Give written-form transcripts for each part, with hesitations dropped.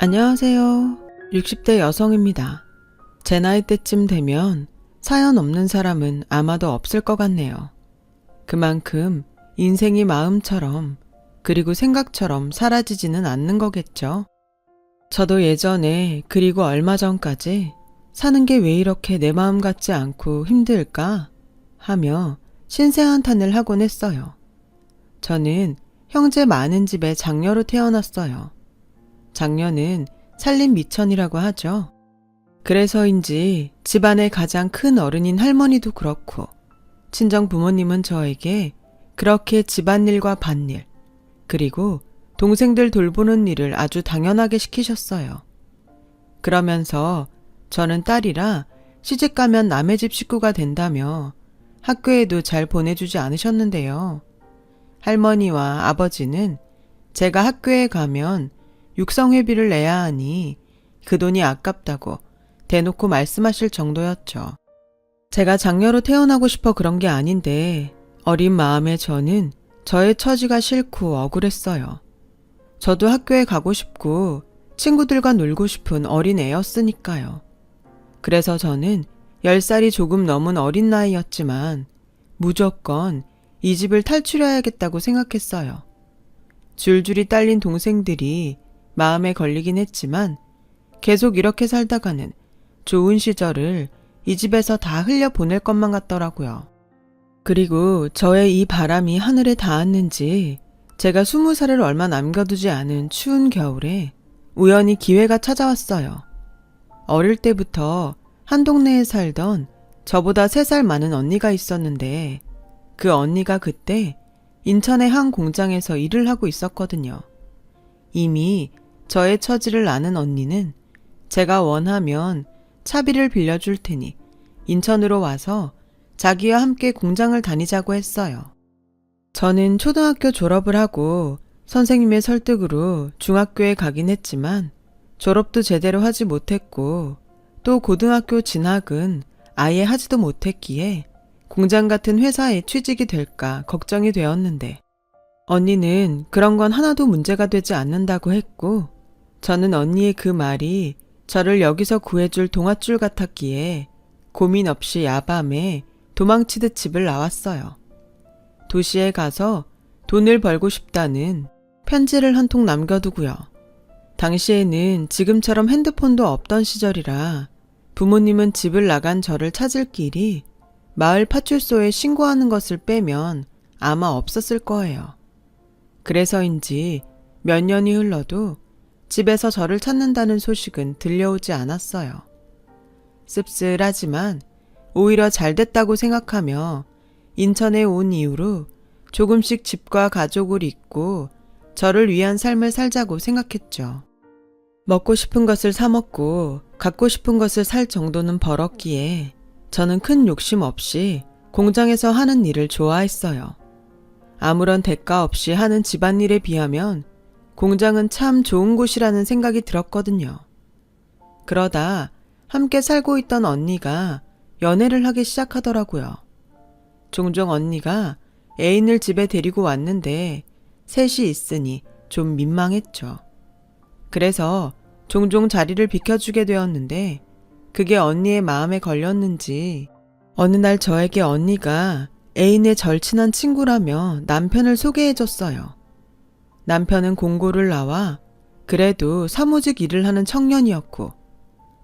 안녕하세요. 60대 여성입니다. 제 나이대쯤 되면 사연 없는 사람은 아마도 없을 것 같네요. 그만큼 인생이 마음처럼 그리고 생각처럼 사라지지는 않는 거겠죠. 저도 예전에 그리고 얼마 전까지 사는 게 왜 이렇게 내 마음 같지 않고 힘들까 하며 신세한탄을 하곤 했어요. 저는 형제 많은 집에 장녀로 태어났어요. 장녀는 살림 미천이라고 하죠. 그래서인지 집안의 가장 큰 어른인 할머니도 그렇고 친정 부모님은 저에게 그렇게 집안일과 밭일 그리고 동생들 돌보는 일을 아주 당연하게 시키셨어요. 그러면서 저는 딸이라 시집가면 남의 집 식구가 된다며 학교에도 잘 보내주지 않으셨는데요. 할머니와 아버지는 제가 학교에 가면 육성회비를 내야 하니 그 돈이 아깝다고 대놓고 말씀하실 정도였죠. 제가 장녀로 태어나고 싶어 그런 게 아닌데 어린 마음에 저는 저의 처지가 싫고 억울했어요. 저도 학교에 가고 싶고 친구들과 놀고 싶은 어린 애였으니까요. 그래서 저는 10살이 조금 넘은 어린 나이였지만 무조건 이 집을 탈출해야겠다고 생각했어요. 줄줄이 딸린 동생들이 마음에 걸리긴 했지만 계속 이렇게 살다가는 좋은 시절을 이 집에서 다 흘려보낼 것만 같더라고요. 그리고 저의 이 바람이 하늘에 닿았는지 제가 20살을 얼마 남겨두지 않은 추운 겨울에 우연히 기회가 찾아왔어요. 어릴 때부터 한 동네에 살던 저보다 3살 많은 언니가 있었는데 그 언니가 그때 인천의 한 공장에서 일을 하고 있었거든요. 이미 저의 처지를 아는 언니는 제가 원하면 차비를 빌려줄 테니 인천으로 와서 자기와 함께 공장을 다니자고 했어요. 저는 초등학교 졸업을 하고 선생님의 설득으로 중학교에 가긴 했지만 졸업도 제대로 하지 못했고 또 고등학교 진학은 아예 하지도 못했기에 공장 같은 회사에 취직이 될까 걱정이 되었는데 언니는 그런 건 하나도 문제가 되지 않는다고 했고 저는 언니의 그 말이 저를 여기서 구해줄 동아줄 같았기에 고민 없이 야밤에 도망치듯 집을 나왔어요. 도시에 가서 돈을 벌고 싶다는 편지를 한 통 남겨두고요. 당시에는 지금처럼 핸드폰도 없던 시절이라 부모님은 집을 나간 저를 찾을 길이 마을 파출소에 신고하는 것을 빼면 아마 없었을 거예요. 그래서인지 몇 년이 흘러도 집에서 저를 찾는다는 소식은 들려오지 않았어요. 씁쓸하지만 오히려 잘 됐다고 생각하며 인천에 온 이후로 조금씩 집과 가족을 잇고 저를 위한 삶을 살자고 생각했죠. 먹고 싶은 것을 사 먹고 갖고 싶은 것을 살 정도는 벌었기에 저는 큰 욕심 없이 공장에서 하는 일을 좋아했어요. 아무런 대가 없이 하는 집안일에 비하면 공장은 참 좋은 곳이라는 생각이 들었거든요. 그러다 함께 살고 있던 언니가 연애를 하기 시작하더라고요. 종종 언니가 애인을 집에 데리고 왔는데 셋이 있으니 좀 민망했죠. 그래서 종종 자리를 비켜주게 되었는데 그게 언니의 마음에 걸렸는지 어느 날 저에게 언니가 애인의 절친한 친구라며 남편을 소개해줬어요. 남편은 공고를 나와 그래도 사무직 일을 하는 청년이었고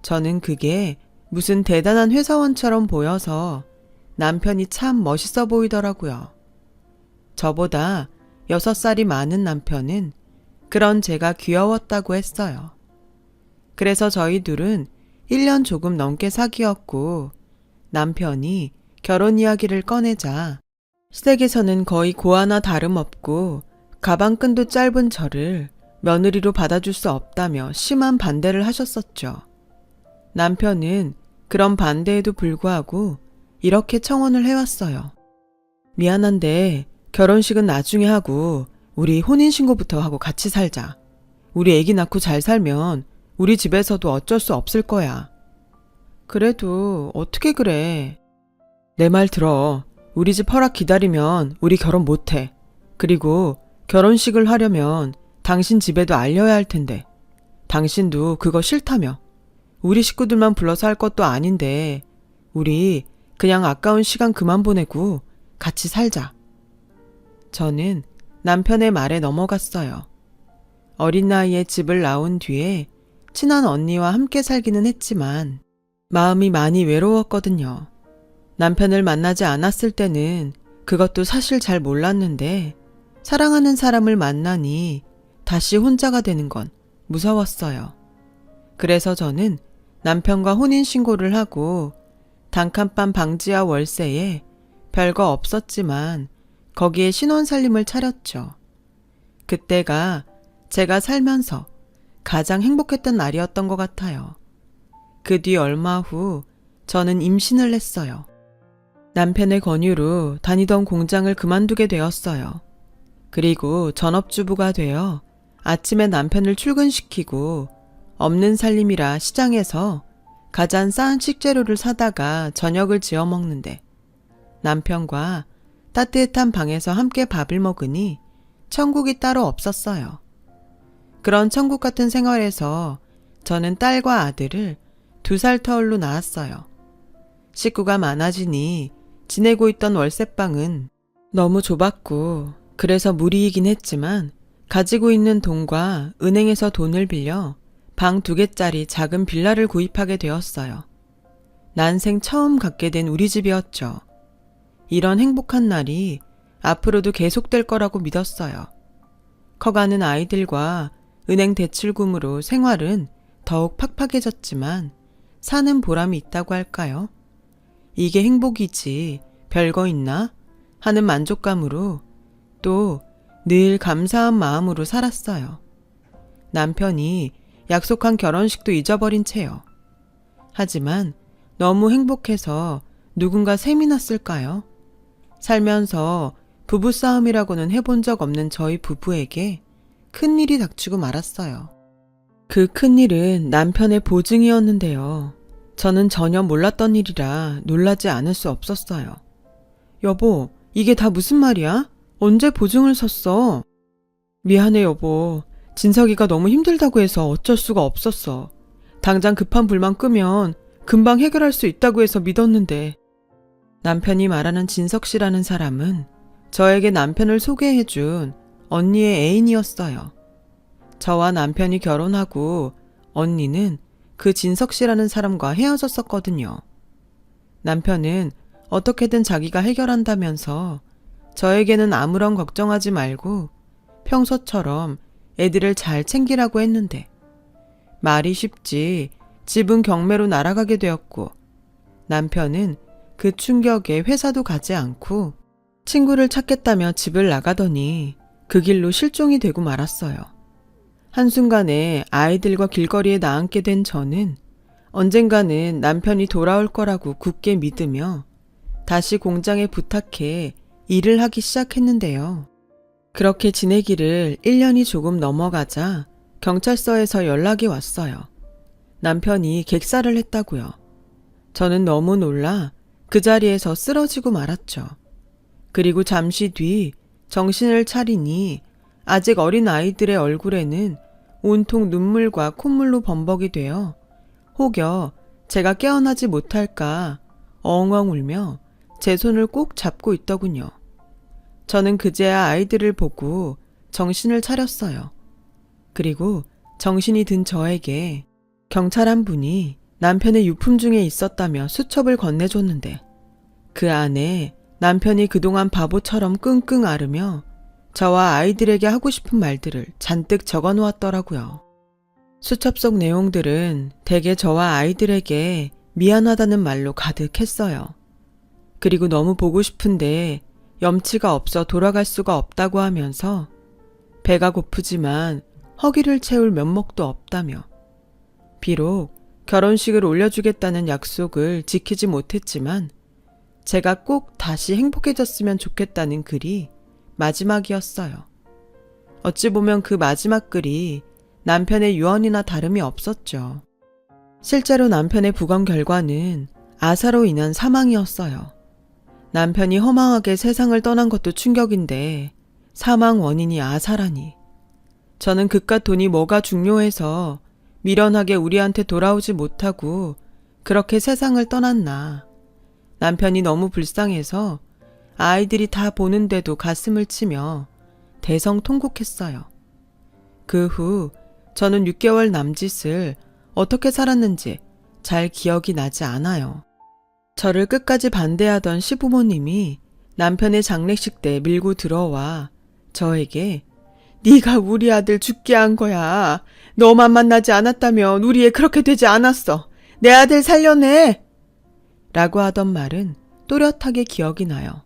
저는 그게 무슨 대단한 회사원처럼 보여서 남편이 참 멋있어 보이더라고요. 저보다 6살이 많은 남편은 그런 제가 귀여웠다고 했어요. 그래서 저희 둘은 1년 조금 넘게 사귀었고 남편이 결혼 이야기를 꺼내자 시댁에서는 거의 고아나 다름없고 가방끈도 짧은 저를 며느리로 받아줄 수 없다며 심한 반대를 하셨었죠. 남편은 그런 반대에도 불구하고 이렇게 청혼을 해왔어요. 미안한데 결혼식은 나중에 하고 우리 혼인신고부터 하고 같이 살자. 우리 애기 낳고 잘 살면 우리 집에서도 어쩔 수 없을 거야. 그래도 어떻게 그래. 내 말 들어. 우리 집 허락 기다리면 우리 결혼 못해. 그리고 결혼식을 하려면 당신 집에도 알려야 할 텐데 당신도 그거 싫다며. 우리 식구들만 불러서 할 것도 아닌데 우리 그냥 아까운 시간 그만 보내고 같이 살자. 저는 남편의 말에 넘어갔어요. 어린 나이에 집을 나온 뒤에 친한 언니와 함께 살기는 했지만 마음이 많이 외로웠거든요. 남편을 만나지 않았을 때는 그것도 사실 잘 몰랐는데 사랑하는 사람을 만나니 다시 혼자가 되는 건 무서웠어요. 그래서 저는 남편과 혼인신고를 하고 단칸방 방지와 월세에 별거 없었지만 거기에 신혼살림을 차렸죠. 그때가 제가 살면서 가장 행복했던 날이었던 것 같아요. 그 뒤 얼마 후 저는 임신을 했어요. 남편의 권유로 다니던 공장을 그만두게 되었어요. 그리고 전업주부가 되어 아침에 남편을 출근시키고 없는 살림이라 시장에서 가장 싼 식재료를 사다가 저녁을 지어 먹는데 남편과 따뜻한 방에서 함께 밥을 먹으니 천국이 따로 없었어요. 그런 천국 같은 생활에서 저는 딸과 아들을 2살 터울로 낳았어요. 식구가 많아지니 지내고 있던 월세방은 너무 좁았고 그래서 무리이긴 했지만 가지고 있는 돈과 은행에서 돈을 빌려 방 2개짜리 작은 빌라를 구입하게 되었어요. 난생 처음 갖게 된 우리 집이었죠. 이런 행복한 날이 앞으로도 계속될 거라고 믿었어요. 커가는 아이들과 은행 대출금으로 생활은 더욱 팍팍해졌지만 사는 보람이 있다고 할까요? 이게 행복이지 별거 있나? 하는 만족감으로 또 늘 감사한 마음으로 살았어요. 남편이 약속한 결혼식도 잊어버린 채요. 하지만 너무 행복해서 누군가 셈이 났을까요? 살면서 부부싸움이라고는 해본 적 없는 저희 부부에게 큰일이 닥치고 말았어요. 그 큰일은 남편의 보증이었는데요. 저는 전혀 몰랐던 일이라 놀라지 않을 수 없었어요. 여보, 이게 다 무슨 말이야? 언제 보증을 섰어? 미안해 여보. 진석이가 너무 힘들다고 해서 어쩔 수가 없었어. 당장 급한 불만 끄면 금방 해결할 수 있다고 해서 믿었는데. 남편이 말하는 진석 씨라는 사람은 저에게 남편을 소개해준 언니의 애인이었어요. 저와 남편이 결혼하고 언니는 그 진석 씨라는 사람과 헤어졌었거든요. 남편은 어떻게든 자기가 해결한다면서 저에게는 아무런 걱정하지 말고 평소처럼 애들을 잘 챙기라고 했는데 말이 쉽지 집은 경매로 날아가게 되었고 남편은 그 충격에 회사도 가지 않고 친구를 찾겠다며 집을 나가더니 그 길로 실종이 되고 말았어요. 한순간에 아이들과 길거리에 나앉게 된 저는 언젠가는 남편이 돌아올 거라고 굳게 믿으며 다시 공장에 부탁해 일을 하기 시작했는데요. 그렇게 지내기를 1년이 조금 넘어가자 경찰서에서 연락이 왔어요. 남편이 객사를 했다고요. 저는 너무 놀라 그 자리에서 쓰러지고 말았죠. 그리고 잠시 뒤 정신을 차리니 아직 어린 아이들의 얼굴에는 온통 눈물과 콧물로 범벅이 되어 혹여 제가 깨어나지 못할까 엉엉 울며 제 손을 꼭 잡고 있더군요. 저는 그제야 아이들을 보고 정신을 차렸어요. 그리고 정신이 든 저에게 경찰 한 분이 남편의 유품 중에 있었다며 수첩을 건네줬는데 그 안에 남편이 그동안 바보처럼 끙끙 앓으며 저와 아이들에게 하고 싶은 말들을 잔뜩 적어 놓았더라고요. 수첩 속 내용들은 대개 저와 아이들에게 미안하다는 말로 가득했어요. 그리고 너무 보고 싶은데 염치가 없어 돌아갈 수가 없다고 하면서 배가 고프지만 허기를 채울 면목도 없다며 비록 결혼식을 올려주겠다는 약속을 지키지 못했지만 제가 꼭 다시 행복해졌으면 좋겠다는 글이 마지막이었어요. 어찌 보면 그 마지막 글이 남편의 유언이나 다름이 없었죠. 실제로 남편의 부검 결과는 아사로 인한 사망이었어요. 남편이 허망하게 세상을 떠난 것도 충격인데 사망 원인이 아사라니. 저는 그깟 돈이 뭐가 중요해서 미련하게 우리한테 돌아오지 못하고 그렇게 세상을 떠났나. 남편이 너무 불쌍해서 아이들이 다 보는데도 가슴을 치며 대성통곡했어요. 그 후 저는 6개월 남짓을 어떻게 살았는지 잘 기억이 나지 않아요. 저를 끝까지 반대하던 시부모님이 남편의 장례식 때 밀고 들어와 저에게 네가 우리 아들 죽게 한 거야. 너만 만나지 않았다면 우리 애 그렇게 되지 않았어. 내 아들 살려내! 라고 하던 말은 또렷하게 기억이 나요.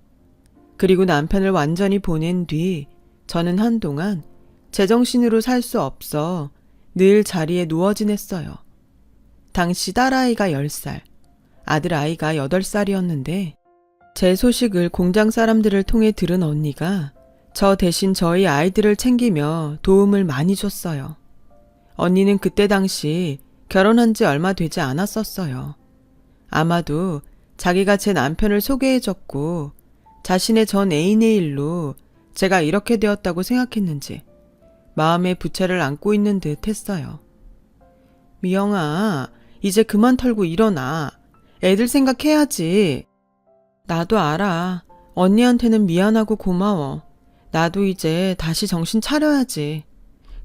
그리고 남편을 완전히 보낸 뒤 저는 한동안 제정신으로 살 수 없어 늘 자리에 누워 지냈어요. 당시 딸아이가 10살, 아들아이가 8살이었는데 제 소식을 공장 사람들을 통해 들은 언니가 저 대신 저희 아이들을 챙기며 도움을 많이 줬어요. 언니는 그때 당시 결혼한 지 얼마 되지 않았었어요. 아마도 자기가 제 남편을 소개해줬고 자신의 전 애인의 일로 제가 이렇게 되었다고 생각했는지 마음에 부채를 안고 있는 듯 했어요. 미영아, 이제 그만 털고 일어나. 애들 생각해야지. 나도 알아. 언니한테는 미안하고 고마워. 나도 이제 다시 정신 차려야지.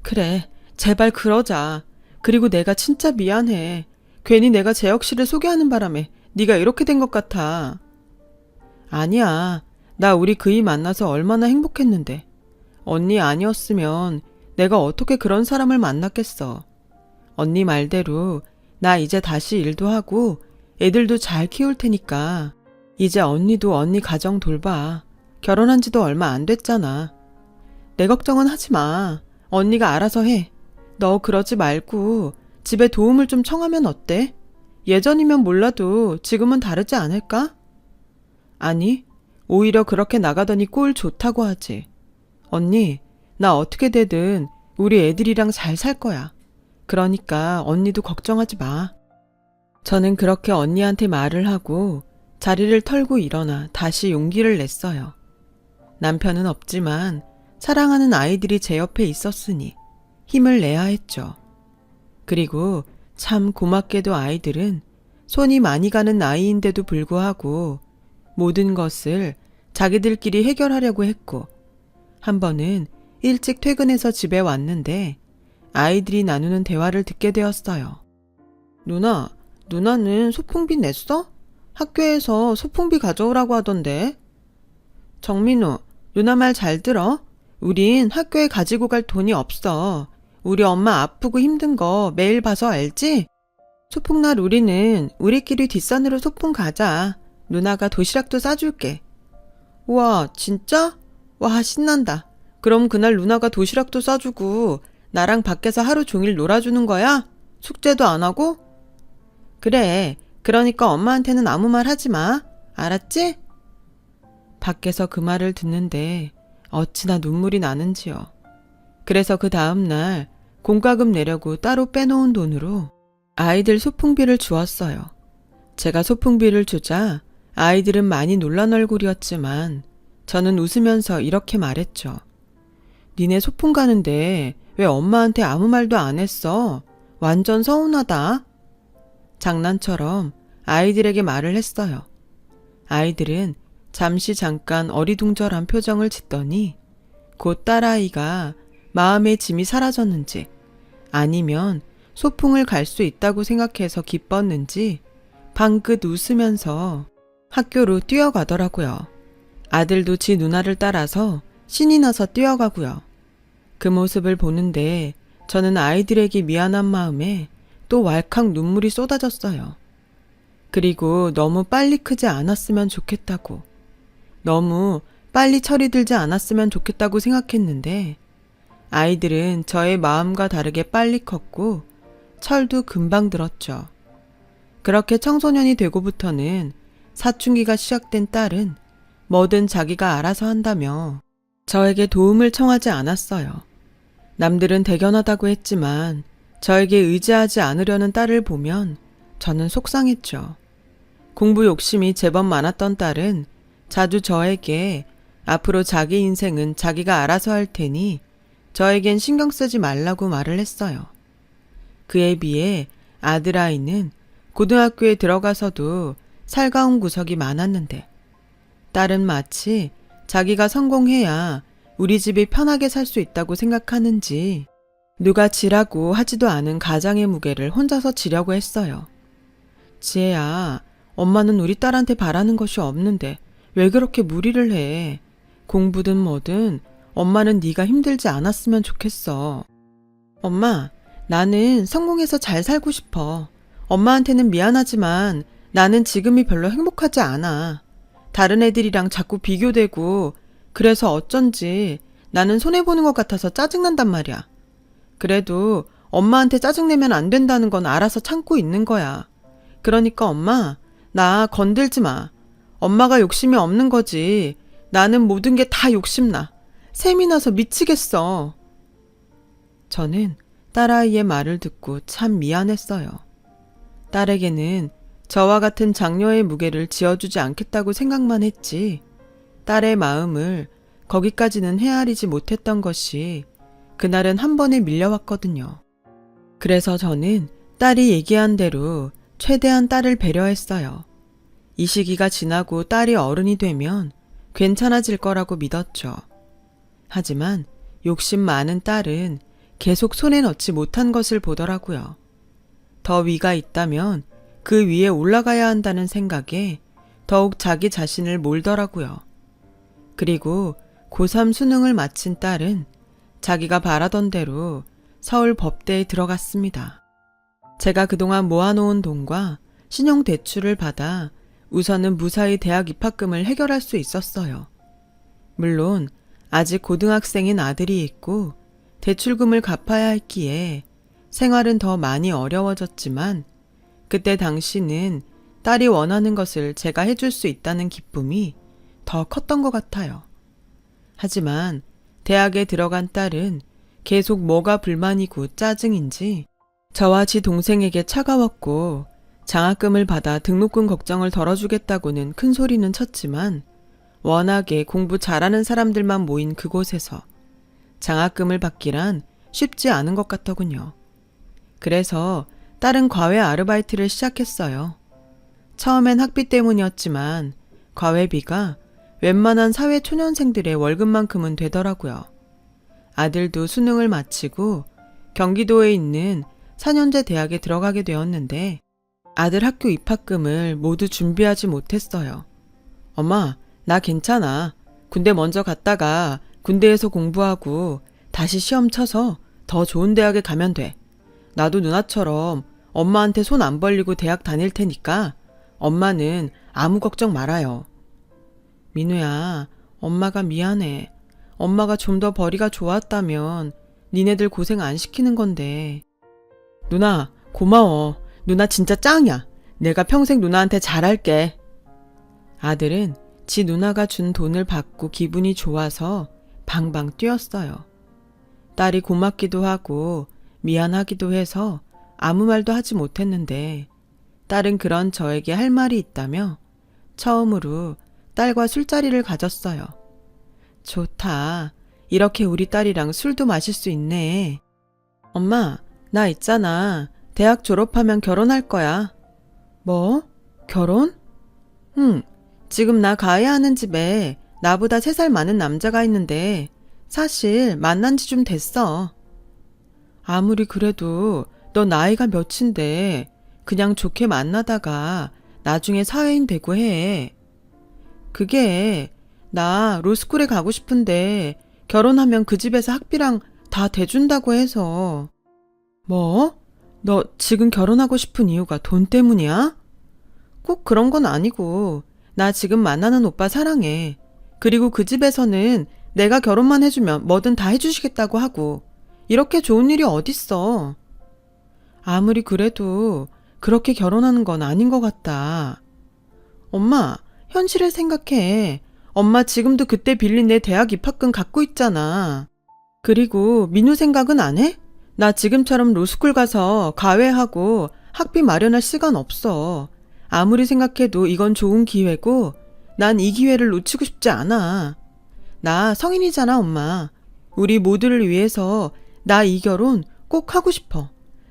그래, 제발 그러자. 그리고 내가 진짜 미안해. 괜히 내가 재혁 씨를 소개하는 바람에 네가 이렇게 된 것 같아. 아니야. 나 우리 그이 만나서 얼마나 행복했는데. 언니 아니었으면 내가 어떻게 그런 사람을 만났겠어. 언니 말대로 나 이제 다시 일도 하고 애들도 잘 키울 테니까 이제 언니도 언니 가정 돌봐. 결혼한 지도 얼마 안 됐잖아. 내 걱정은 하지 마. 언니가 알아서 해. 너 그러지 말고 집에 도움을 좀 청하면 어때? 예전이면 몰라도 지금은 다르지 않을까? 아니, 오히려 그렇게 나가더니 꼴 좋다고 하지. 언니, 나 어떻게 되든 우리 애들이랑 잘 살 거야. 그러니까 언니도 걱정하지 마. 저는 그렇게 언니한테 말을 하고 자리를 털고 일어나 다시 용기를 냈어요. 남편은 없지만 사랑하는 아이들이 제 옆에 있었으니 힘을 내야 했죠. 그리고 참 고맙게도 아이들은 손이 많이 가는 나이인데도 불구하고 모든 것을 자기들끼리 해결하려고 했고 한 번은 일찍 퇴근해서 집에 왔는데 아이들이 나누는 대화를 듣게 되었어요. 누나는 소풍비 냈어? 학교에서 소풍비 가져오라고 하던데. 정민우, 누나 말 잘 들어. 우린 학교에 가지고 갈 돈이 없어. 우리 엄마 아프고 힘든 거 매일 봐서 알지? 소풍날 우리는 우리끼리 뒷산으로 소풍 가자. 누나가 도시락도 싸줄게. 우와, 진짜? 와, 신난다. 그럼 그날 누나가 도시락도 싸주고 나랑 밖에서 하루 종일 놀아주는 거야? 숙제도 안 하고? 그래, 그러니까 엄마한테는 아무 말 하지 마. 알았지? 밖에서 그 말을 듣는데 어찌나 눈물이 나는지요. 그래서 그 다음날 공과금 내려고 따로 빼놓은 돈으로 아이들 소풍비를 주었어요. 제가 소풍비를 주자 아이들은 많이 놀란 얼굴이었지만 저는 웃으면서 이렇게 말했죠. 니네 소풍 가는데 왜 엄마한테 아무 말도 안 했어? 완전 서운하다. 장난처럼 아이들에게 말을 했어요. 아이들은 잠깐 어리둥절한 표정을 짓더니 곧 딸아이가 마음의 짐이 사라졌는지 아니면 소풍을 갈 수 있다고 생각해서 기뻤는지 방긋 웃으면서 학교로 뛰어가더라고요. 아들도 지 누나를 따라서 신이 나서 뛰어가고요. 그 모습을 보는데 저는 아이들에게 미안한 마음에 또 왈칵 눈물이 쏟아졌어요. 그리고 너무 빨리 크지 않았으면 좋겠다고, 너무 빨리 철이 들지 않았으면 좋겠다고 생각했는데 아이들은 저의 마음과 다르게 빨리 컸고 철도 금방 들었죠. 그렇게 청소년이 되고부터는 사춘기가 시작된 딸은 뭐든 자기가 알아서 한다며 저에게 도움을 청하지 않았어요. 남들은 대견하다고 했지만 저에게 의지하지 않으려는 딸을 보면 저는 속상했죠. 공부 욕심이 제법 많았던 딸은 자주 저에게 앞으로 자기 인생은 자기가 알아서 할 테니 저에겐 신경 쓰지 말라고 말을 했어요. 그에 비해 아들아이는 고등학교에 들어가서도 살가운 구석이 많았는데 딸은 마치 자기가 성공해야 우리 집이 편하게 살 수 있다고 생각하는지 누가 지라고 하지도 않은 가장의 무게를 혼자서 지려고 했어요. 지혜야, 엄마는 우리 딸한테 바라는 것이 없는데 왜 그렇게 무리를 해? 공부든 뭐든 엄마는 네가 힘들지 않았으면 좋겠어. 엄마, 나는 성공해서 잘 살고 싶어. 엄마한테는 미안하지만 나는 지금이 별로 행복하지 않아. 다른 애들이랑 자꾸 비교되고 그래서 어쩐지 나는 손해보는 것 같아서 짜증난단 말이야. 그래도 엄마한테 짜증내면 안 된다는 건 알아서 참고 있는 거야. 그러니까 엄마, 나 건들지 마. 엄마가 욕심이 없는 거지. 나는 모든 게 다 욕심나. 셈이 나서 미치겠어. 저는 딸아이의 말을 듣고 참 미안했어요. 딸에게는 저와 같은 장녀의 무게를 지어주지 않겠다고 생각만 했지 딸의 마음을 거기까지는 헤아리지 못했던 것이 그날은 한 번에 밀려왔거든요. 그래서 저는 딸이 얘기한 대로 최대한 딸을 배려했어요. 이 시기가 지나고 딸이 어른이 되면 괜찮아질 거라고 믿었죠. 하지만 욕심 많은 딸은 계속 손에 넣지 못한 것을 보더라고요. 더 위가 있다면 그 위에 올라가야 한다는 생각에 더욱 자기 자신을 몰더라고요. 그리고 고3 수능을 마친 딸은 자기가 바라던 대로 서울 법대에 들어갔습니다. 제가 그동안 모아놓은 돈과 신용대출을 받아 우선은 무사히 대학 입학금을 해결할 수 있었어요. 물론 아직 고등학생인 아들이 있고 대출금을 갚아야 했기에 생활은 더 많이 어려워졌지만 그때 당시는 딸이 원하는 것을 제가 해줄 수 있다는 기쁨이 더 컸던 것 같아요. 하지만 대학에 들어간 딸은 계속 뭐가 불만이고 짜증인지 저와 지 동생에게 차가웠고 장학금을 받아 등록금 걱정을 덜어주겠다고는 큰 소리는 쳤지만 워낙에 공부 잘하는 사람들만 모인 그곳에서 장학금을 받기란 쉽지 않은 것 같더군요. 그래서 딸은 과외 아르바이트를 시작했어요. 처음엔 학비 때문이었지만 과외비가 웬만한 사회 초년생들의 월급만큼은 되더라고요. 아들도 수능을 마치고 경기도에 있는 4년제 대학에 들어가게 되었는데 아들 학교 입학금을 모두 준비하지 못했어요. 엄마, 나 괜찮아. 군대 먼저 갔다가 군대에서 공부하고 다시 시험 쳐서 더 좋은 대학에 가면 돼. 나도 누나처럼 엄마한테 손 안 벌리고 대학 다닐 테니까 엄마는 아무 걱정 말아요. 민우야, 엄마가 미안해. 엄마가 좀 더 벌이가 좋았다면 니네들 고생 안 시키는 건데. 누나, 고마워. 누나 진짜 짱이야. 내가 평생 누나한테 잘할게. 아들은 지 누나가 준 돈을 받고 기분이 좋아서 방방 뛰었어요. 딸이 고맙기도 하고 미안하기도 해서 아무 말도 하지 못했는데 딸은 그런 저에게 할 말이 있다며 처음으로 딸과 술자리를 가졌어요. 좋다. 이렇게 우리 딸이랑 술도 마실 수 있네. 엄마, 나 있잖아. 대학 졸업하면 결혼할 거야. 뭐? 결혼? 응. 지금 나 가해하는 집에 나보다 3살 많은 남자가 있는데 사실 만난 지 좀 됐어. 아무리 그래도 너 나이가 몇인데 그냥 좋게 만나다가 나중에 사회인 되고 해. 그게 나 로스쿨에 가고 싶은데 결혼하면 그 집에서 학비랑 다 대준다고 해서. 뭐? 너 지금 결혼하고 싶은 이유가 돈 때문이야? 꼭 그런 건 아니고 나 지금 만나는 오빠 사랑해. 그리고 그 집에서는 내가 결혼만 해주면 뭐든 다 해주시겠다고 하고 이렇게 좋은 일이 어딨어. 아무리 그래도 그렇게 결혼하는 건 아닌 것 같다. 엄마, 현실을 생각해. 엄마 지금도 그때 빌린 내 대학 입학금 갖고 있잖아. 그리고 민우 생각은 안 해? 나 지금처럼 로스쿨 가서 과외하고 학비 마련할 시간 없어. 아무리 생각해도 이건 좋은 기회고 난 이 기회를 놓치고 싶지 않아. 나 성인이잖아, 엄마. 우리 모두를 위해서 나 이 결혼 꼭 하고 싶어.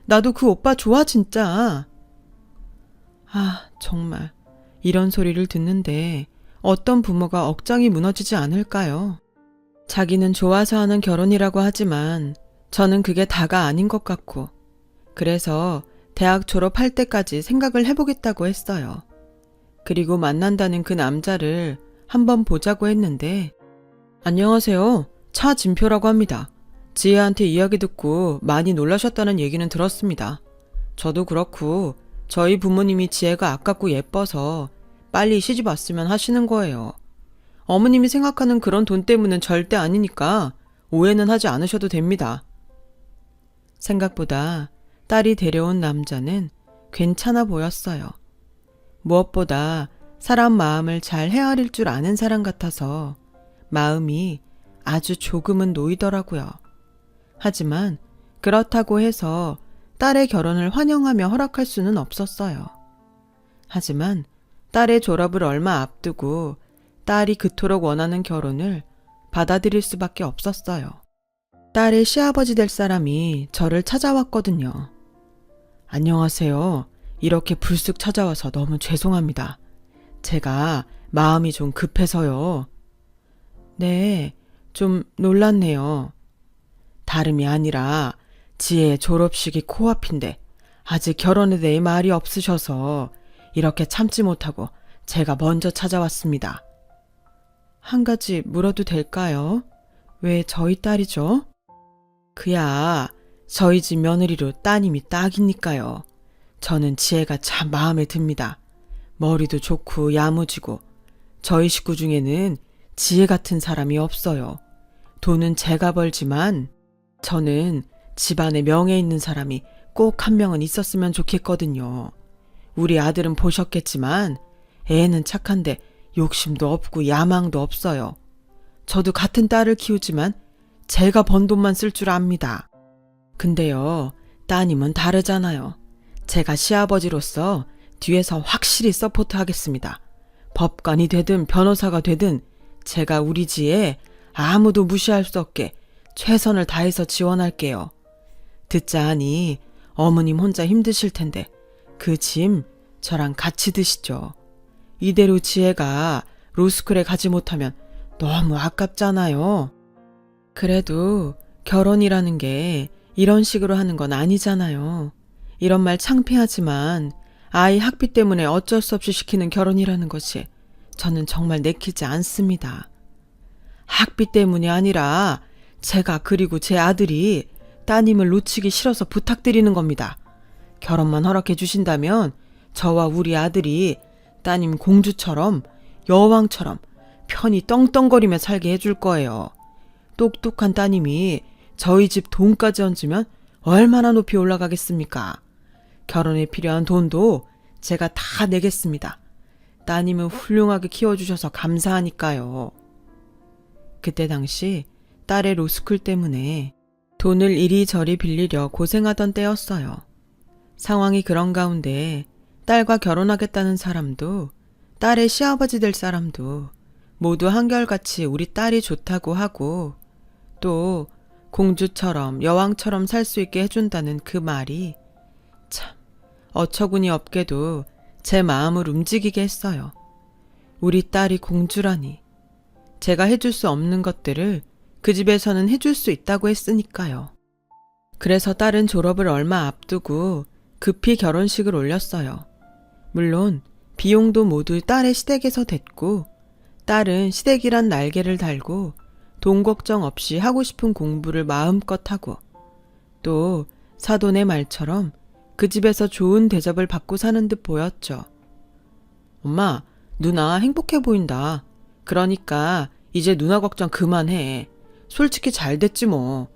나도 그 오빠 좋아, 진짜. 아, 정말. 이런 소리를 듣는데 어떤 부모가 억장이 무너지지 않을까요? 자기는 좋아서 하는 결혼이라고 하지만 저는 그게 다가 아닌 것 같고, 그래서 대학 졸업할 때까지 생각을 해보겠다고 했어요. 그리고 만난다는 그 남자를 한번 보자고 했는데, 안녕하세요. 차진표라고 합니다. 지혜한테 이야기 듣고 많이 놀라셨다는 얘기는 들었습니다. 저도 그렇고 저희 부모님이 지혜가 아깝고 예뻐서 빨리 시집 왔으면 하시는 거예요. 어머님이 생각하는 그런 돈 때문은 절대 아니니까 오해는 하지 않으셔도 됩니다. 생각보다 딸이 데려온 남자는 괜찮아 보였어요. 무엇보다 사람 마음을 잘 헤아릴 줄 아는 사람 같아서 마음이 아주 조금은 놓이더라고요. 하지만 그렇다고 해서 딸의 결혼을 환영하며 허락할 수는 없었어요. 하지만 딸의 졸업을 얼마 앞두고 딸이 그토록 원하는 결혼을 받아들일 수밖에 없었어요. 딸의 시아버지 될 사람이 저를 찾아왔거든요. 안녕하세요. 이렇게 불쑥 찾아와서 너무 죄송합니다. 제가 마음이 좀 급해서요. 네, 좀 놀랐네요. 다름이 아니라 지혜의 졸업식이 코앞인데 아직 결혼에 대해 말이 없으셔서 이렇게 참지 못하고 제가 먼저 찾아왔습니다. 한 가지 물어도 될까요? 왜 저희 딸이죠? 그야 저희 집 며느리로 따님이 딱이니까요. 저는 지혜가 참 마음에 듭니다. 머리도 좋고 야무지고 저희 식구 중에는 지혜 같은 사람이 없어요. 돈은 제가 벌지만 저는 집안에 명예 있는 사람이 꼭 한 명은 있었으면 좋겠거든요. 우리 아들은 보셨겠지만 애는 착한데 욕심도 없고 야망도 없어요. 저도 같은 딸을 키우지만 제가 번 돈만 쓸 줄 압니다. 근데요, 따님은 다르잖아요. 제가 시아버지로서 뒤에서 확실히 서포트하겠습니다. 법관이 되든 변호사가 되든 제가 우리 지에 아무도 무시할 수 없게 최선을 다해서 지원할게요. 듣자 하니 어머님 혼자 힘드실 텐데 그 짐 저랑 같이 드시죠. 이대로 지혜가 로스쿨에 가지 못하면 너무 아깝잖아요. 그래도 결혼이라는 게 이런 식으로 하는 건 아니잖아요. 이런 말 창피하지만 아이 학비 때문에 어쩔 수 없이 시키는 결혼이라는 것이 저는 정말 내키지 않습니다. 학비 때문이 아니라 제가 그리고 제 아들이 따님을 놓치기 싫어서 부탁드리는 겁니다. 결혼만 허락해 주신다면 저와 우리 아들이 따님 공주처럼 여왕처럼 편히 떵떵거리며 살게 해줄 거예요. 똑똑한 따님이 저희 집 돈까지 얹으면 얼마나 높이 올라가겠습니까? 결혼에 필요한 돈도 제가 다 내겠습니다. 따님을 훌륭하게 키워주셔서 감사하니까요. 그때 당시 딸의 로스쿨 때문에 돈을 이리저리 빌리려 고생하던 때였어요. 상황이 그런 가운데 딸과 결혼하겠다는 사람도 딸의 시아버지 될 사람도 모두 한결같이 우리 딸이 좋다고 하고 또 공주처럼 여왕처럼 살 수 있게 해준다는 그 말이 참 어처구니 없게도 제 마음을 움직이게 했어요. 우리 딸이 공주라니. 제가 해줄 수 없는 것들을 그 집에서는 해줄 수 있다고 했으니까요. 그래서 딸은 졸업을 얼마 앞두고 급히 결혼식을 올렸어요. 물론 비용도 모두 딸의 시댁에서 댔고 딸은 시댁이란 날개를 달고 돈 걱정 없이 하고 싶은 공부를 마음껏 하고 또 사돈의 말처럼 그 집에서 좋은 대접을 받고 사는 듯 보였죠. 엄마, 누나 행복해 보인다. 그러니까 이제 누나 걱정 그만해. 솔직히 잘 됐지 뭐.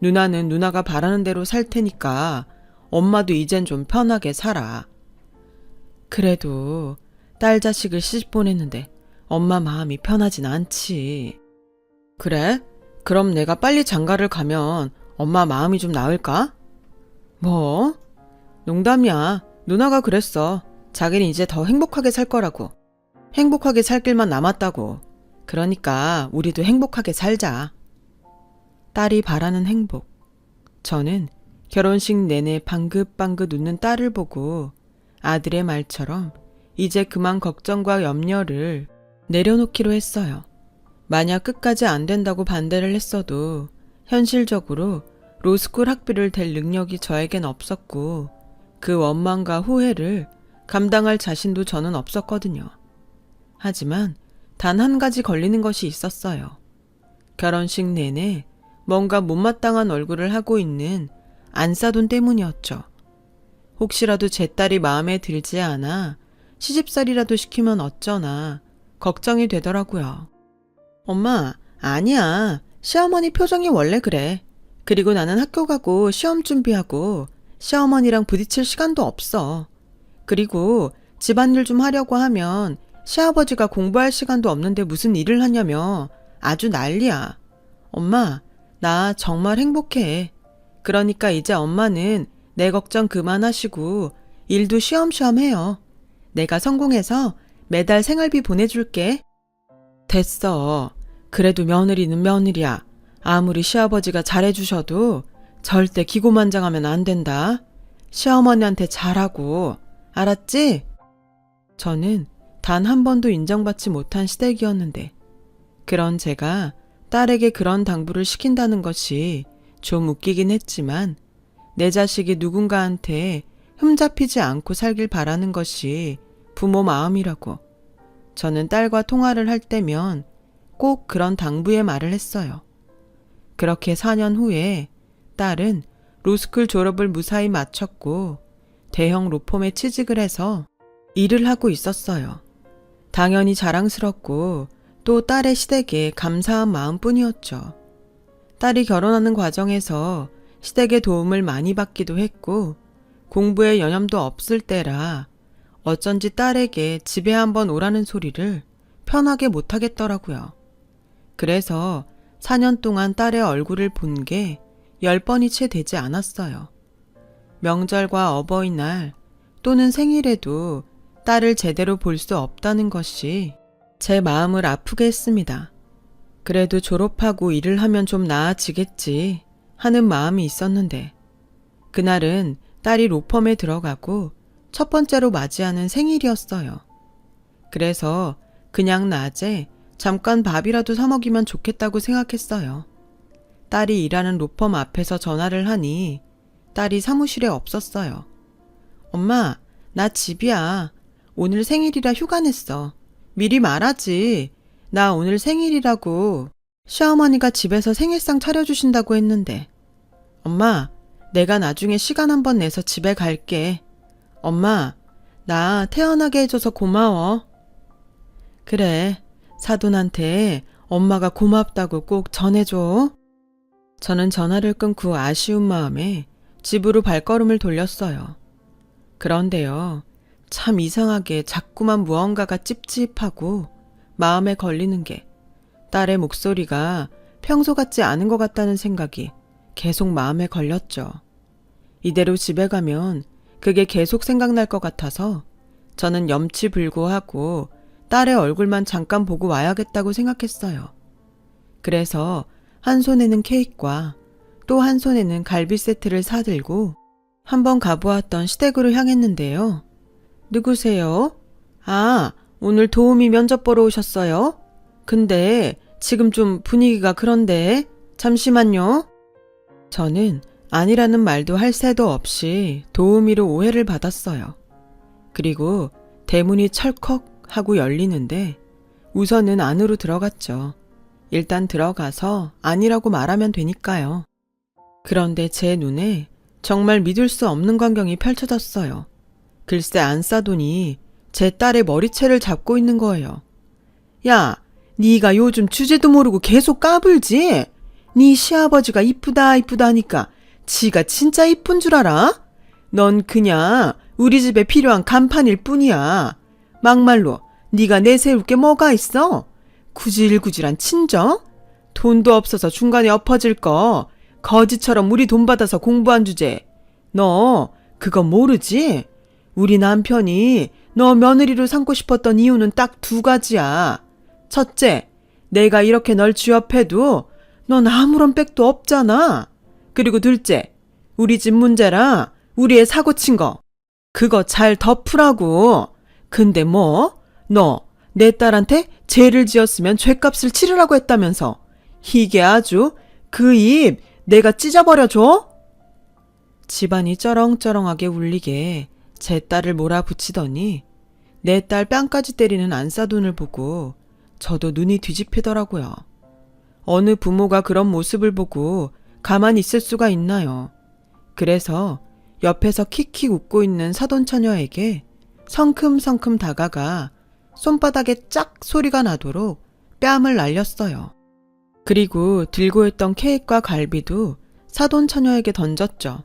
누나는 누나가 바라는 대로 살 테니까 엄마도 이젠 좀 편하게 살아. 그래도 딸 자식을 시집 보냈는데 엄마 마음이 편하진 않지. 그래? 그럼 내가 빨리 장가를 가면 엄마 마음이 좀 나을까? 뭐? 농담이야. 누나가 그랬어. 자기는 이제 더 행복하게 살 거라고. 행복하게 살 길만 남았다고. 그러니까 우리도 행복하게 살자. 딸이 바라는 행복. 저는 결혼식 내내 방긋방긋 웃는 딸을 보고 아들의 말처럼 이제 그만 걱정과 염려를 내려놓기로 했어요. 만약 끝까지 안 된다고 반대를 했어도 현실적으로 로스쿨 학비를 댈 능력이 저에겐 없었고 그 원망과 후회를 감당할 자신도 저는 없었거든요. 하지만 단 한 가지 걸리는 것이 있었어요. 결혼식 내내 뭔가 못마땅한 얼굴을 하고 있는 안싸돈 때문이었죠. 혹시라도 제 딸이 마음에 들지 않아 시집살이라도 시키면 어쩌나 걱정이 되더라고요. 엄마, 아니야. 시어머니 표정이 원래 그래. 그리고 나는 학교 가고 시험 준비하고 시어머니랑 부딪힐 시간도 없어. 그리고 집안일 좀 하려고 하면 시아버지가 공부할 시간도 없는데 무슨 일을 하냐며 아주 난리야. 엄마, 나 정말 행복해. 그러니까 이제 엄마는 내 걱정 그만하시고 일도 쉬엄쉬엄 해요. 내가 성공해서 매달 생활비 보내줄게. 됐어. 그래도 며느리는 며느리야. 아무리 시아버지가 잘해주셔도 절대 기고만장하면 안 된다. 시어머니한테 잘하고. 알았지? 저는 단 한 번도 인정받지 못한 시댁이었는데 그런 제가 딸에게 그런 당부를 시킨다는 것이 좀 웃기긴 했지만 내 자식이 누군가한테 흠잡히지 않고 살길 바라는 것이 부모 마음이라고 저는 딸과 통화를 할 때면 꼭 그런 당부의 말을 했어요. 그렇게 4년 후에 딸은 로스쿨 졸업을 무사히 마쳤고 대형 로펌에 취직을 해서 일을 하고 있었어요. 당연히 자랑스럽고 또 딸의 시댁에 감사한 마음뿐이었죠. 딸이 결혼하는 과정에서 시댁의 도움을 많이 받기도 했고 공부에 여념도 없을 때라 어쩐지 딸에게 집에 한번 오라는 소리를 편하게 못하겠더라고요. 그래서 4년 동안 딸의 얼굴을 본 게 10번이 채 되지 않았어요. 명절과 어버이날 또는 생일에도 딸을 제대로 볼 수 없다는 것이 제 마음을 아프게 했습니다. 그래도 졸업하고 일을 하면 좀 나아지겠지 하는 마음이 있었는데 그날은 딸이 로펌에 들어가고 첫 번째로 맞이하는 생일이었어요. 그래서 그냥 낮에 잠깐 밥이라도 사 먹이면 좋겠다고 생각했어요. 딸이 일하는 로펌 앞에서 전화를 하니 딸이 사무실에 없었어요. 엄마, 나 집이야. 오늘 생일이라 휴가 냈어. 미리 말하지. 나 오늘 생일이라고. 시어머니가 집에서 생일상 차려주신다고 했는데. 엄마, 내가 나중에 시간 한번 내서 집에 갈게. 엄마, 나 태어나게 해줘서 고마워. 그래, 사돈한테 엄마가 고맙다고 꼭 전해줘. 저는 전화를 끊고 아쉬운 마음에 집으로 발걸음을 돌렸어요. 그런데요, 참 이상하게 자꾸만 무언가가 찝찝하고 마음에 걸리는 게 딸의 목소리가 평소 같지 않은 것 같다는 생각이 계속 마음에 걸렸죠. 이대로 집에 가면 그게 계속 생각날 것 같아서 저는 염치불고하고 딸의 얼굴만 잠깐 보고 와야겠다고 생각했어요. 그래서 한 손에는 케이크와 또 한 손에는 갈비 세트를 사들고 한번 가보았던 시댁으로 향했는데요. 누구세요? 아, 오늘 도우미 면접 보러 오셨어요? 근데 지금 좀 분위기가 그런데 잠시만요. 저는 아니라는 말도 할 새도 없이 도우미로 오해를 받았어요. 그리고 대문이 철컥 하고 열리는데 우선은 안으로 들어갔죠. 일단 들어가서 아니라고 말하면 되니까요. 그런데 제 눈에 정말 믿을 수 없는 광경이 펼쳐졌어요. 글쎄 안싸돈이 제 딸의 머리채를 잡고 있는 거예요. 야, 네가 요즘 주제도 모르고 계속 까불지? 네 시아버지가 이쁘다 이쁘다 하니까 지가 진짜 이쁜 줄 알아? 넌 그냥 우리 집에 필요한 간판일 뿐이야. 막말로 네가 내세울 게 뭐가 있어? 구질구질한 친정? 돈도 없어서 중간에 엎어질 거 거지처럼 우리 돈 받아서 공부한 주제. 너 그거 모르지? 우리 남편이 너 며느리로 삼고 싶었던 이유는 딱 2가지야. 첫째, 내가 이렇게 널 취업해도 넌 아무런 백도 없잖아. 그리고 둘째, 우리 집 문제라 우리 애 사고 친 거. 그거 잘 덮으라고. 근데 뭐? 너 내 딸한테 죄를 지었으면 죄값을 치르라고 했다면서. 이게 아주 그 입 내가 찢어버려줘? 집안이 쩌렁쩌렁하게 울리게 제 딸을 몰아붙이더니 내 딸 뺨까지 때리는 안싸돈을 보고 저도 눈이 뒤집히더라고요. 어느 부모가 그런 모습을 보고 가만히 있을 수가 있나요? 그래서 옆에서 킥킥 웃고 있는 사돈처녀에게 성큼성큼 다가가 손바닥에 짝 소리가 나도록 뺨을 날렸어요. 그리고 들고 있던 케이크와 갈비도 사돈처녀에게 던졌죠.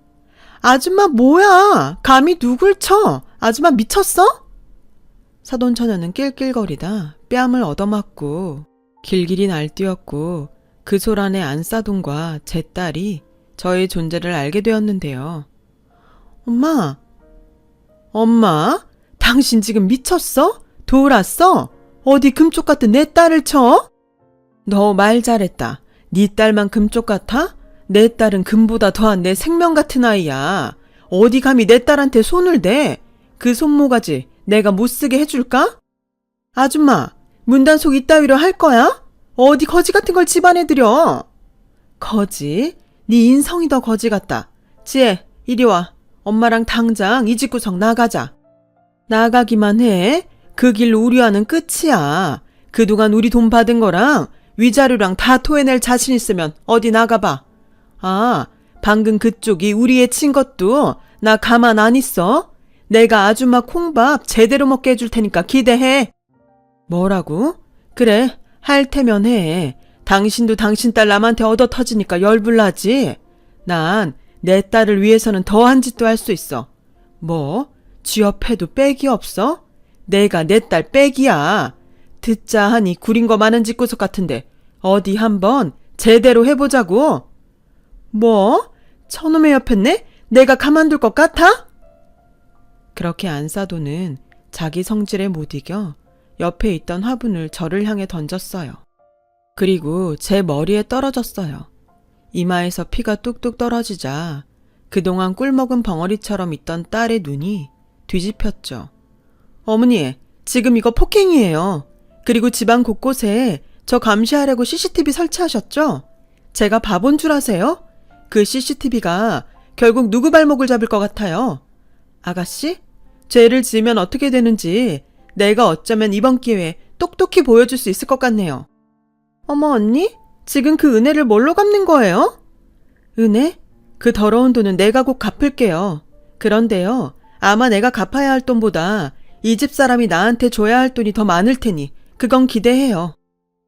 아줌마 뭐야? 감히 누굴 쳐? 아줌마 미쳤어? 사돈처녀는 낄낄거리다 뺨을 얻어맞고 길길이 날뛰었고 그 소란에 안사돈과 제 딸이 저의 존재를 알게 되었는데요. 엄마, 당신 지금 미쳤어? 돌았어? 어디 금쪽 같은 내 딸을 쳐? 너 말 잘했다. 네 딸만 금쪽 같아? 내 딸은 금보다 더한 내 생명 같은 아이야. 어디 감히 내 딸한테 손을 대? 그 손모가지 내가 못쓰게 해줄까? 아줌마, 문단속 이따위로 할 거야? 어디 거지 같은 걸 집안에 들여? 거지? 네 인성이 더 거지 같다. 지혜, 이리 와. 엄마랑 당장 이 집구석 나가자. 나가기만 해? 그 길로 우리와는 끝이야. 그동안 우리 돈 받은 거랑 위자료랑 다 토해낼 자신 있으면 어디 나가봐. 아, 방금 그쪽이 우리 애 친 것도 나 가만 안 있어? 내가 아줌마 콩밥 제대로 먹게 해줄 테니까 기대해. 뭐라고? 그래, 할 테면 해. 당신도 당신 딸 남한테 얻어 터지니까 열불나지? 난 내 딸을 위해서는 더한 짓도 할 수 있어. 뭐? 쥐업해도 빽이 없어? 내가 내 딸 빽이야. 듣자 하니 구린 거 많은 집구석 같은데 어디 한번 제대로 해보자고. 뭐? 저놈의 옆했네? 내가 가만둘 것 같아? 그렇게 안사도는 자기 성질에 못 이겨 옆에 있던 화분을 저를 향해 던졌어요. 그리고 제 머리에 떨어졌어요. 이마에서 피가 뚝뚝 떨어지자 그동안 꿀먹은 벙어리처럼 있던 딸의 눈이 뒤집혔죠. 어머니, 지금 이거 폭행이에요. 그리고 집안 곳곳에 저 감시하려고 CCTV 설치하셨죠? 제가 바본 줄 아세요? 그 CCTV가 결국 누구 발목을 잡을 것 같아요? 아가씨? 죄를 지으면 어떻게 되는지 내가 어쩌면 이번 기회에 똑똑히 보여줄 수 있을 것 같네요. 어머 언니? 지금 그 은혜를 뭘로 갚는 거예요? 은혜? 그 더러운 돈은 내가 곧 갚을게요. 그런데요, 아마 내가 갚아야 할 돈보다 이 집 사람이 나한테 줘야 할 돈이 더 많을 테니 그건 기대해요.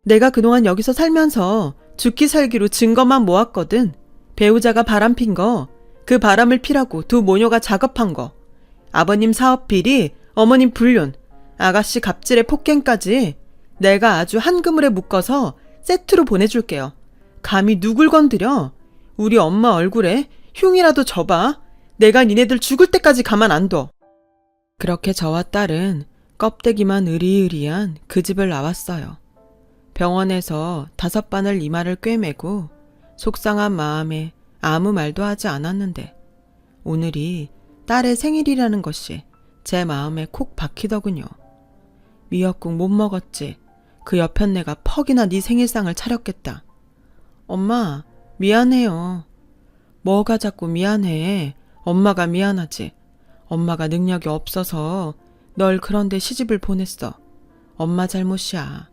내가 그동안 여기서 살면서 죽기 살기로 증거만 모았거든. 배우자가 바람핀 거, 그 바람을 피라고 두 모녀가 작업한 거, 아버님 사업 비리, 어머님 불륜, 아가씨 갑질의 폭행까지 내가 아주 한 그물에 묶어서 세트로 보내줄게요. 감히 누굴 건드려? 우리 엄마 얼굴에 흉이라도 져봐. 내가 니네들 죽을 때까지 가만 안 둬. 그렇게 저와 딸은 껍데기만 으리으리한 그 집을 나왔어요. 병원에서 5바늘 이마를 꿰매고 속상한 마음에 아무 말도 하지 않았는데 오늘이 딸의 생일이라는 것이 제 마음에 콕 박히더군요. 미역국 못 먹었지. 그 여편네가 퍽이나 네 생일상을 차렸겠다. 엄마, 미안해요. 뭐가 자꾸 미안해. 엄마가 미안하지. 엄마가 능력이 없어서 널 그런데 시집을 보냈어. 엄마 잘못이야.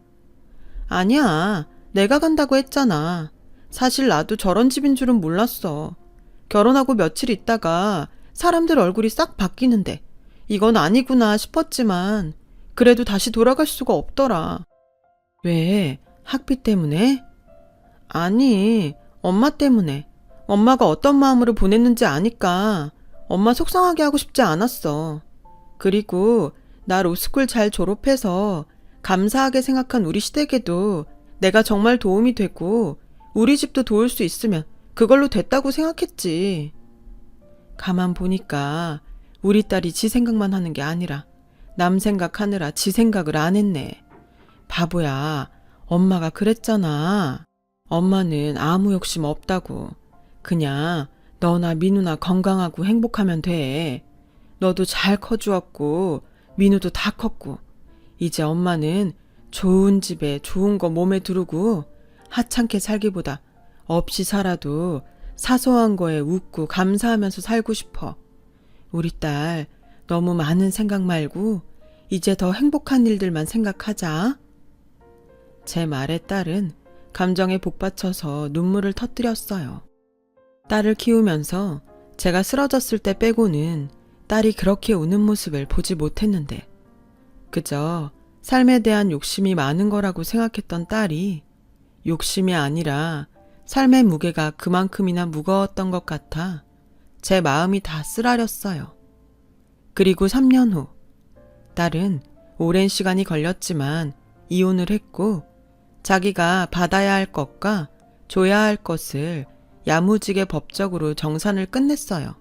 아니야. 내가 간다고 했잖아. 사실 나도 저런 집인 줄은 몰랐어. 결혼하고 며칠 있다가 사람들 얼굴이 싹 바뀌는데 이건 아니구나 싶었지만 그래도 다시 돌아갈 수가 없더라. 왜? 학비 때문에? 아니, 엄마 때문에. 엄마가 어떤 마음으로 보냈는지 아니까 엄마 속상하게 하고 싶지 않았어. 그리고 나 로스쿨 잘 졸업해서 감사하게 생각한 우리 시댁에도 내가 정말 도움이 되고 우리 집도 도울 수 있으면 그걸로 됐다고 생각했지. 가만 보니까 우리 딸이 지 생각만 하는 게 아니라 남 생각하느라 지 생각을 안 했네. 바보야, 엄마가 그랬잖아. 엄마는 아무 욕심 없다고. 그냥 너나 민우나 건강하고 행복하면 돼. 너도 잘 커주었고 민우도 다 컸고 이제 엄마는 좋은 집에 좋은 거 몸에 두르고 하찮게 살기보다 없이 살아도 사소한 거에 웃고 감사하면서 살고 싶어. 우리 딸 너무 많은 생각 말고 이제 더 행복한 일들만 생각하자. 제 말에 딸은 감정에 복받쳐서 눈물을 터뜨렸어요. 딸을 키우면서 제가 쓰러졌을 때 빼고는 딸이 그렇게 우는 모습을 보지 못했는데 그저 삶에 대한 욕심이 많은 거라고 생각했던 딸이 욕심이 아니라 삶의 무게가 그만큼이나 무거웠던 것 같아 제 마음이 다 쓰라렸어요. 그리고 3년 후 딸은 오랜 시간이 걸렸지만 이혼을 했고 자기가 받아야 할 것과 줘야 할 것을 야무지게 법적으로 정산을 끝냈어요.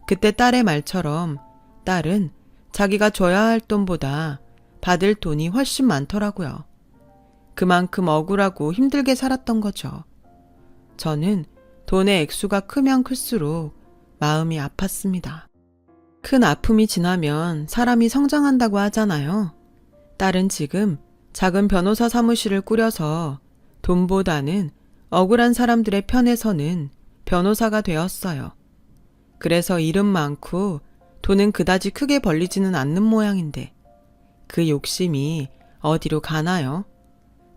그때 딸의 말처럼 딸은 자기가 줘야 할 돈보다 받을 돈이 훨씬 많더라고요. 그만큼 억울하고 힘들게 살았던 거죠. 저는 돈의 액수가 크면 클수록 마음이 아팠습니다. 큰 아픔이 지나면 사람이 성장한다고 하잖아요. 딸은 지금 작은 변호사 사무실을 꾸려서 돈보다는 억울한 사람들의 편에 서는 변호사가 되었어요. 그래서 일은 많고 돈은 그다지 크게 벌리지는 않는 모양인데 그 욕심이 어디로 가나요?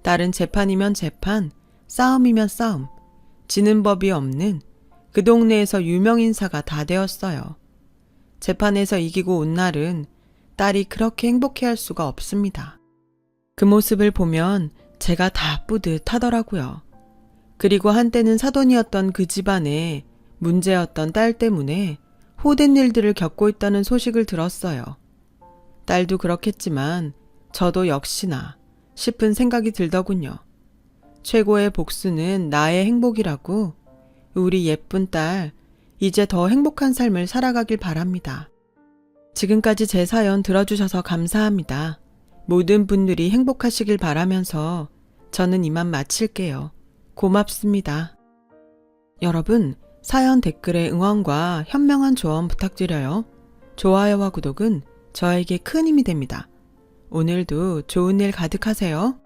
딸은 재판이면 재판, 싸움이면 싸움, 지는 법이 없는 그 동네에서 유명인사가 다 되었어요. 재판에서 이기고 온 날은 딸이 그렇게 행복해할 수가 없습니다. 그 모습을 보면 제가 다 뿌듯하더라고요. 그리고 한때는 사돈이었던 그 집안에 문제였던 딸 때문에 호된 일들을 겪고 있다는 소식을 들었어요. 딸도 그렇겠지만 저도 역시나 싶은 생각이 들더군요. 최고의 복수는 나의 행복이라고 우리 예쁜 딸 이제 더 행복한 삶을 살아가길 바랍니다. 지금까지 제 사연 들어주셔서 감사합니다. 모든 분들이 행복하시길 바라면서 저는 이만 마칠게요. 고맙습니다. 여러분, 사연 댓글에 응원과 현명한 조언 부탁드려요. 좋아요와 구독은 저에게 큰 힘이 됩니다. 오늘도 좋은 일 가득하세요.